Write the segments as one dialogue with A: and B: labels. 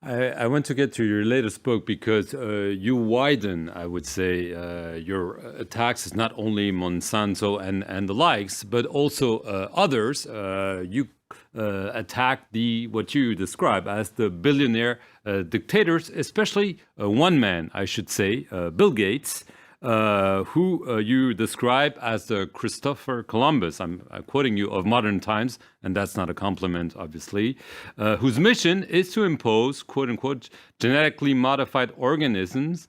A: I want to get to your latest book because you widen, I would say, your attacks is not only Monsanto and the likes, but also others. You attack what you describe as the billionaire dictators, especially one man, I should say, Bill Gates, who you describe as the Christopher Columbus, I'm quoting you, of modern times, and that's not a compliment, obviously, whose mission is to impose, quote unquote, genetically modified organisms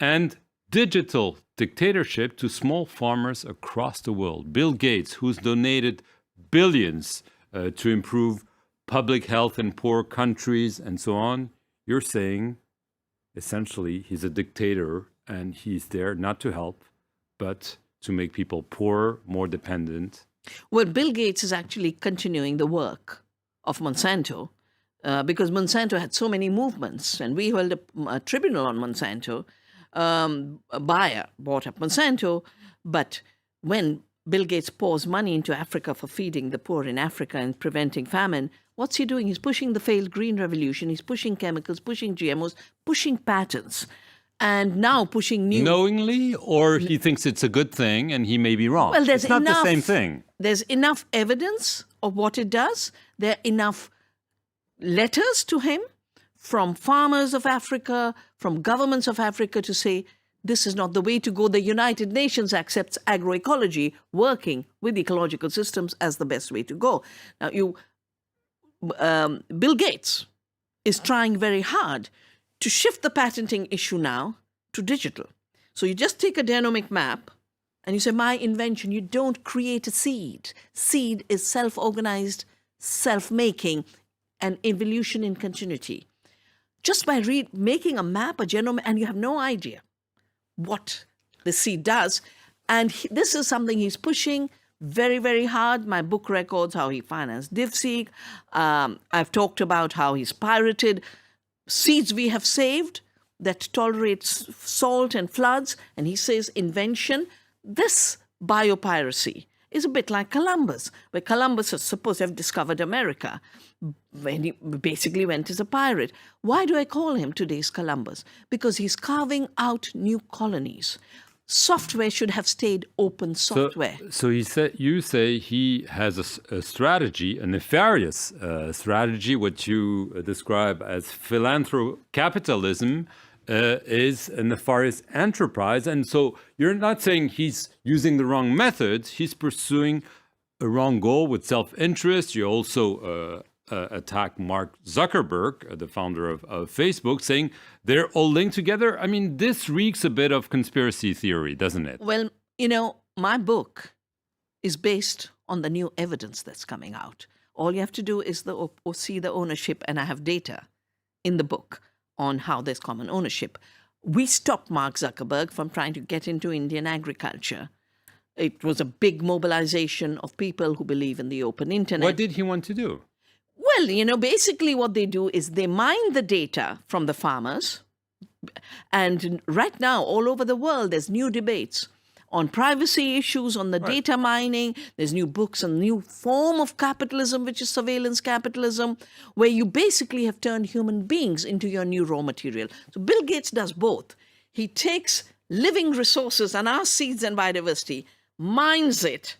A: and digital dictatorship to small farmers across the world. Bill Gates, who's donated billions to improve public health in poor countries and so on, you're saying essentially he's a dictator and he's there not to help, but to make people poorer, more dependent.
B: Well, Bill Gates is actually continuing the work of Monsanto because Monsanto had so many movements, and we held a tribunal on Monsanto. A buyer bought up Monsanto, but when Bill Gates pours money into Africa for feeding the poor in Africa and preventing famine, what's he doing? He's pushing the failed green revolution. He's pushing chemicals, pushing GMOs, pushing patents, and now pushing new...
A: Knowingly, or he thinks it's a good thing and he may be wrong?
B: Well,
A: it's not the same thing.
B: There's enough evidence of what it does. There are enough letters to him from farmers of Africa, from governments of Africa to say, this is not the way to go. The United Nations accepts agroecology, working with ecological systems, as the best way to go. Now, Bill Gates is trying very hard to shift the patenting issue now to digital. So you just take a genomic map and you say, my invention. You don't create a seed. Seed is self-organized, self-making, and evolution in continuity. Just by making a map, a genome, and you have no idea what the seed does. And this is something he's pushing very, very hard. My book records how he financed DivSeek. I've talked about how he's pirated seeds we have saved that tolerate salt and floods. And he says invention. This biopiracy is a bit like Columbus, where Columbus is supposed to have discovered America when he basically went as a pirate. Why do I call him today's Columbus? Because he's carving out new colonies. Software should have stayed open software.
A: So you say he has a strategy, a nefarious strategy, what you describe as philanthrocapitalism, is a nefarious enterprise. And so you're not saying he's using the wrong methods, he's pursuing a wrong goal with self-interest. You also attack Mark Zuckerberg, the founder of Facebook, saying they're all linked together. I mean, this reeks a bit of conspiracy theory, doesn't it?
B: Well, my book is based on the new evidence that's coming out. All you have to do is see the ownership, and I have data in the book on how there's common ownership. We stopped Mark Zuckerberg from trying to get into Indian agriculture. It was a big mobilization of people who believe in the open internet.
A: What did he want to do?
B: Well, basically what they do is they mine the data from the farmers. And right now, all over the world, there's new debates on privacy issues, on the data mining. There's new books, a new form of capitalism, which is surveillance capitalism, where you basically have turned human beings into your new raw material. So Bill Gates does both. He takes living resources and our seeds and biodiversity, mines it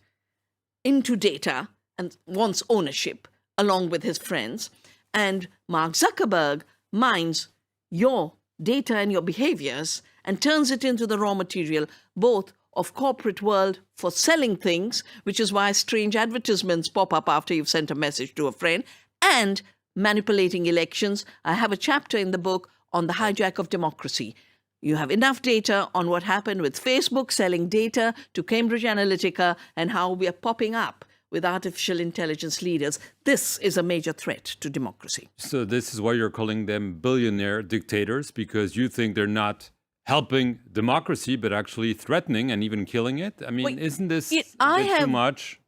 B: into data and wants ownership along with his friends. And Mark Zuckerberg mines your data and your behaviors and turns it into the raw material, both of corporate world for selling things, which is why strange advertisements pop up after you've sent a message to a friend, and manipulating elections. I have a chapter in the book on the hijack of democracy. You have enough data on what happened with Facebook selling data to Cambridge Analytica and how we are popping up with artificial intelligence leaders. This is a major threat to democracy.
A: So this is why you're calling them billionaire dictators, because you think they're not helping democracy, but actually threatening and even killing it? I mean, isn't this too much?